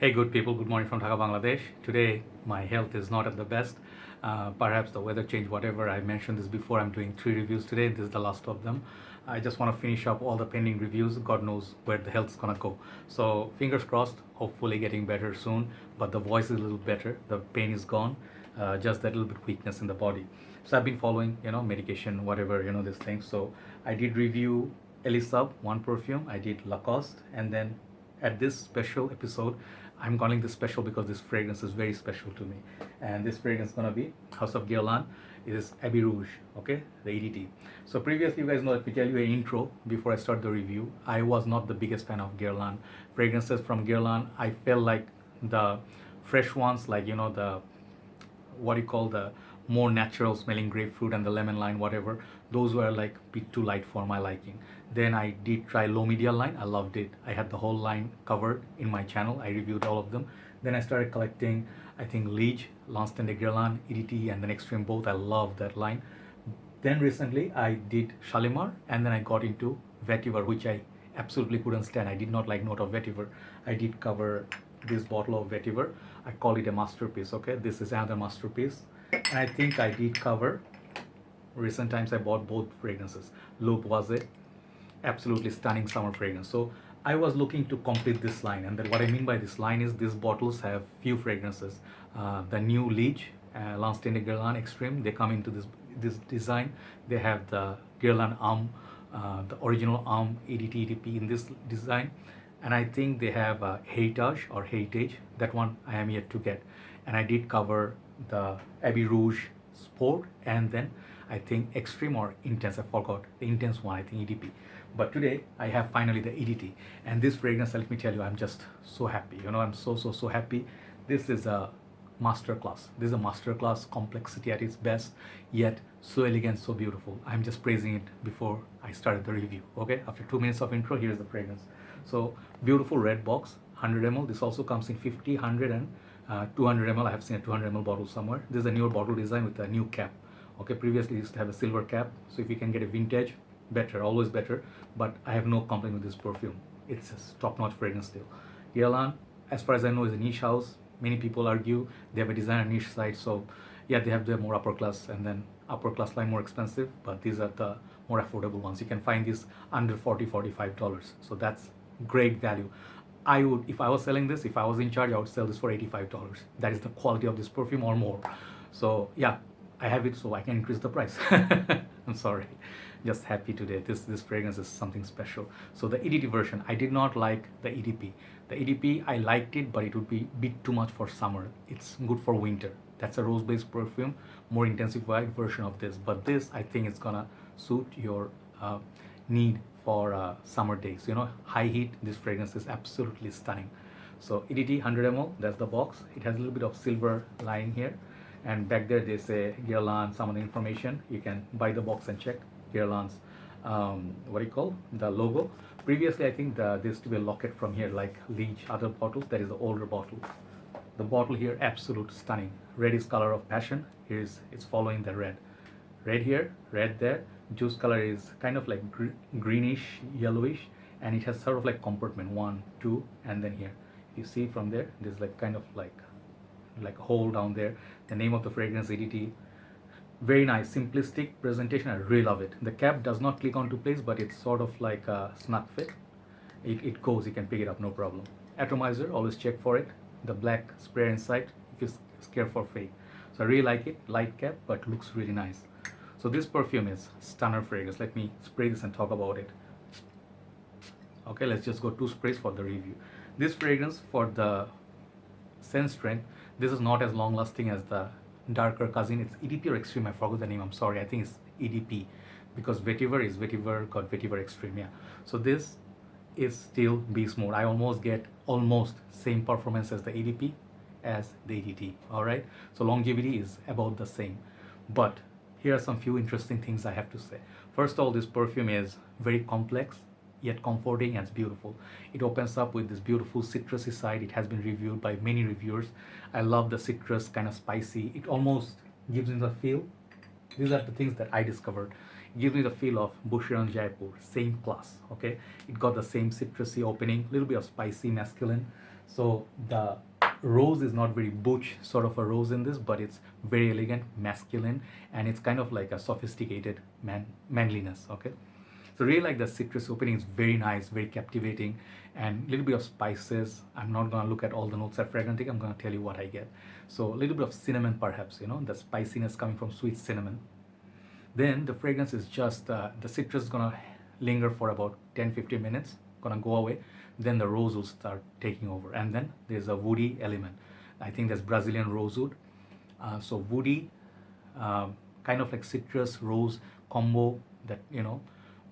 Hey, good people, good morning from Dhaka, Bangladesh. Today, my health is not at the best. Perhaps the weather change, whatever. I mentioned this before. I'm doing 3 reviews today. This is the last of them. I just want to finish up all the pending reviews. God knows where the health's gonna go. So, fingers crossed, hopefully getting better soon. But the voice is a little better. The pain is gone. Just that little bit weakness in the body. So, I've been following, medication, whatever, this thing. So, I did review Elisab, one perfume. I did Lacoste, and then at this special episode, I'm calling this special because this fragrance is very special to me. And this fragrance is gonna be House of Guerlain. It is Abbey Rouge, okay, the EDT. So previously, you guys know, let me tell you an intro before I start the review. I was not the biggest fan of Guerlain fragrances from Guerlain. I felt like the fresh ones, like the what you call the more natural smelling grapefruit and the lemon line, whatever, those were like a bit too light for my liking. Then I did try low media line. I loved it. I had the whole line covered in my channel. I reviewed all of them. Then I started collecting, I think, Liege, Lanston de Guerlain, EDT, and then Extreme, both. I love that line. Then recently I did Shalimar, and then I got into Vetiver, which I absolutely couldn't stand. I did not like note of Vetiver. I did cover this bottle of Vetiver. I call it a masterpiece, okay? This is another masterpiece. And I think I did cover, recent times I bought both fragrances. Loup was it, absolutely stunning summer fragrance. So I was looking to complete this line, and then what I mean by this line is these bottles have few fragrances. The new Liege, Lanston de Guerlain Extreme, they come into this design. They have the Guerlain Arm, the original Arm EDT EDP in this design, and I think they have Heritage. That one I am yet to get, and I did cover the Abbey Rouge Sport, and then I think Extreme or Intense. I forgot the Intense one. I think EDP. But today I have finally the EDT, and this fragrance, let me tell you, I'm just so happy. I'm so happy. This is a masterclass. This is a masterclass, complexity at its best, yet so elegant, so beautiful. I'm just praising it before I started the review. Okay, after 2 minutes of intro, here's the fragrance. So beautiful red box, 100 ml. This also comes in 50, 100, and 200 ml. I have seen a 200 ml bottle somewhere. This is a newer bottle design with a new cap. Okay, previously it used to have a silver cap. So if you can get a vintage, better, always better. But I have no complaint with this perfume. It's a top-notch fragrance still. Guerlain, as far as I know, is a niche house. Many people argue they have a designer niche side. So yeah, they have the more upper class, and then upper class line more expensive. But these are the more affordable ones. You can find these under $40, $45. So that's great value. I would, if I was selling this, if I was in charge, I would sell this for $85. That is the quality of this perfume or more. So yeah, I have it, so I can increase the price. I'm sorry, just happy today. This fragrance is something special. So the EDT version, I did not like the EDP. The EDP, I liked it, but it would be a bit too much for summer. It's good for winter. That's a rose-based perfume, more intensified version of this. But this, I think, it's gonna suit your need for summer days. High heat, this fragrance is absolutely stunning. So EDT 100 ml, that's the box. It has a little bit of silver line here, and back there they say Guerlain, some of the information. You can buy the box and check Guerlain's the logo. Previously, I think there used to be a locket from here, like Liege, other bottles. That is the older bottle. The bottle here, absolute stunning. Red is color of passion. It's following the red. Red here, red there. Juice color is kind of like greenish, yellowish, and it has sort of like compartment 1, 2, and then here. You see from there, there's like kind of like a hole down there. The name of the fragrance, EDT. Very nice, simplistic presentation. I really love it. The cap does not click onto place, but it's sort of like a snug fit. It goes, you can pick it up, no problem. Atomizer, always check for it. The black sprayer inside, if you're scared for fake. So I really like it. Light cap, but looks really nice. So this perfume is stunner fragrance. Let me spray this and talk about it. Okay, let's just go 2 sprays for the review. This fragrance, for the scent strength, this is not as long lasting as the darker cousin. It's EDP or Extreme, I forgot the name, I'm sorry. I think it's EDP, because Vetiver got Vetiver Extreme, yeah. So this is still beast mode. I almost get same performance as the EDP as the EDT. All right, so longevity is about the same. But here are some few interesting things I have to say. First of all, this perfume is very complex, yet comforting and beautiful. It opens up with this beautiful citrusy side. It has been reviewed by many reviewers. I love the citrus, kind of spicy. It almost gives me the feel. These are the things that I discovered. It gives me the feel of Boucheron Jaipur, same class, okay? It got the same citrusy opening, little bit of spicy, masculine. So the rose is not very butch sort of a rose in this, but it's very elegant, masculine, and it's kind of like a sophisticated manliness. Okay, so really like the citrus opening is very nice, very captivating, and a little bit of spices. I'm not gonna look at all the notes at fragrantic. I'm gonna tell you what I get. So a little bit of cinnamon, perhaps, the spiciness coming from sweet cinnamon. Then the fragrance is just the citrus is gonna linger for about 10-15 minutes, gonna go away. Then the rose will start taking over, and then there's a woody element. I think there's Brazilian rosewood. So woody, kind of like citrus rose combo that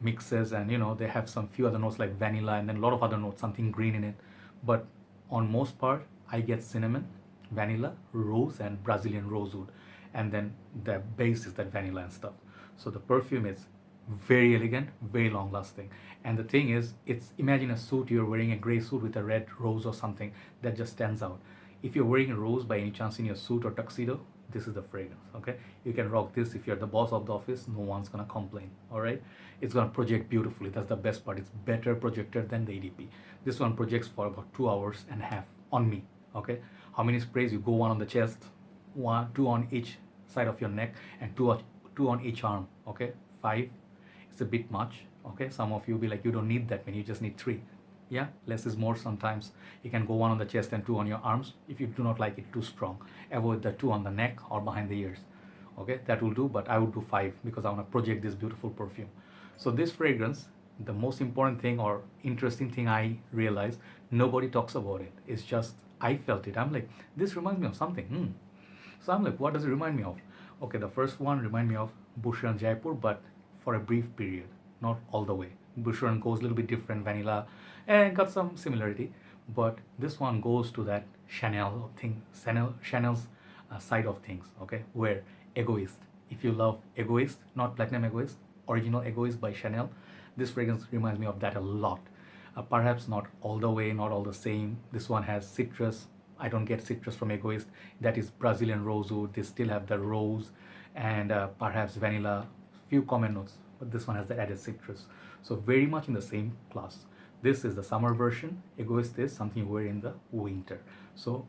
mixes, and they have some few other notes like vanilla, and then a lot of other notes, something green in it. But on most part, I get cinnamon, vanilla, rose, and Brazilian rosewood, and then the base is that vanilla and stuff. So the perfume is very elegant, very long lasting. And the thing is, it's, imagine a suit, you're wearing a gray suit with a red rose or something that just stands out. If you're wearing a rose by any chance in your suit or tuxedo, this is the fragrance. Okay, you can rock this. If you're the boss of the office, no one's gonna complain. All right, it's gonna project beautifully. That's the best part. It's better projected than the EDP. This one projects for about 2 hours and a half on me. Okay, how many sprays? You go one on the chest, two on each side of your neck, and two on each arm. Okay, 5. It's a bit much. Okay, some of you be like, you don't need that many, you just need 3. Yeah, less is more sometimes. You can go 1 on the chest and 2 on your arms if you do not like it too strong. Avoid the 2 on the neck or behind the ears. Okay, that will do, but I would do 5 because I want to project this beautiful perfume. So this fragrance, the most important thing or interesting thing I realized, nobody talks about it. It's just I felt it. I'm like, this reminds me of something. So I'm like, what does it remind me of? Okay, the first one remind me of Boucheron Jaipur, but for a brief period, not all the way. Boucheron goes a little bit different, vanilla, and got some similarity. But this one goes to that Chanel thing, Chanel's side of things, okay? Where Egoiste, if you love Egoiste, not Platinum Egoiste, original Egoiste by Chanel, this fragrance reminds me of that a lot. Perhaps not all the way, not all the same. This one has citrus. I don't get citrus from Egoiste. That is Brazilian rosewood. They still have the rose and perhaps vanilla, few common notes, but this one has the added citrus. So very much in the same class. This is the summer version. Egoiste is something you wear in the winter. So,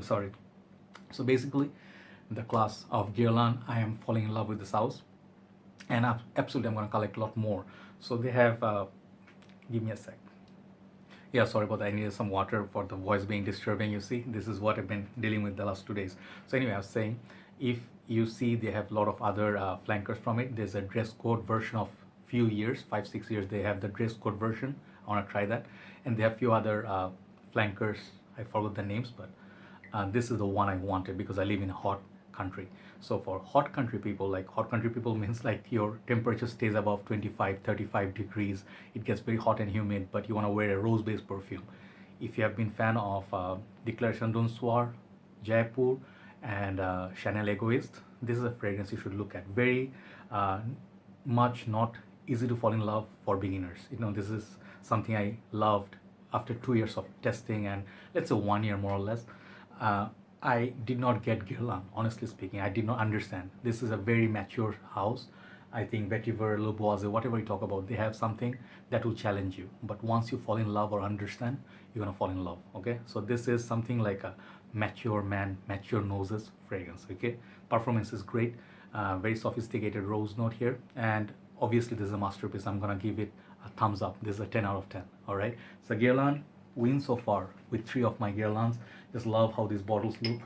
sorry. So basically, the class of Guerlain, I am falling in love with this house. And absolutely, I'm going to collect a lot more. So they have, give me a sec. Yeah, sorry about that. I needed some water for the voice being disturbing. You see, this is what I've been dealing with the last 2 days. So anyway, I was saying, if you see they have a lot of other flankers from it, there's a dress code version of few years, 5-6 years, they have the dress code version. I want to try that. And they have few other flankers. I forgot the names, but this is the one I wanted because I live in a hot country. So for hot country people, like hot country people means like your temperature stays above 25-35 degrees. It gets very hot and humid, but you want to wear a rose-based perfume. If you have been fan of Declaration d'un Soir, Jaipur, and Chanel Egoiste, this is a fragrance you should look at. Very much not easy to fall in love for beginners. This is something I loved after 2 years of testing and let's say 1 year more or less. I did not get Guerlain, honestly speaking. I did not understand. This is a very mature house. I think Vetiver, Le Boise, whatever you talk about, they have something that will challenge you. But once you fall in love or understand, you're gonna fall in love, okay? So this is something like a mature man, mature noses fragrance, okay? Performance is great, very sophisticated rose note here. And obviously this is a masterpiece. I'm gonna give it a thumbs up. This is a 10 out of 10, all right? So Guerlain wins so far with 3 of my Guerlains. Just love how these bottles look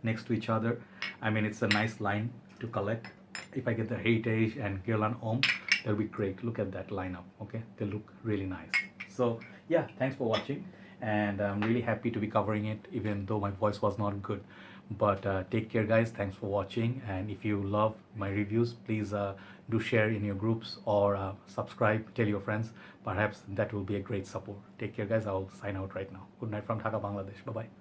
next to each other. I mean, it's a nice line to collect. If I get the Heritage and Guerlain Homme, that'll be great. Look at that lineup, okay? They look really nice. So yeah, thanks for watching. And I'm really happy to be covering it, even though my voice was not good. But take care, guys. Thanks for watching. And if you love my reviews, please do share in your groups or subscribe, tell your friends. Perhaps that will be a great support. Take care, guys. I'll sign out right now. Good night from Dhaka, Bangladesh. Bye-bye.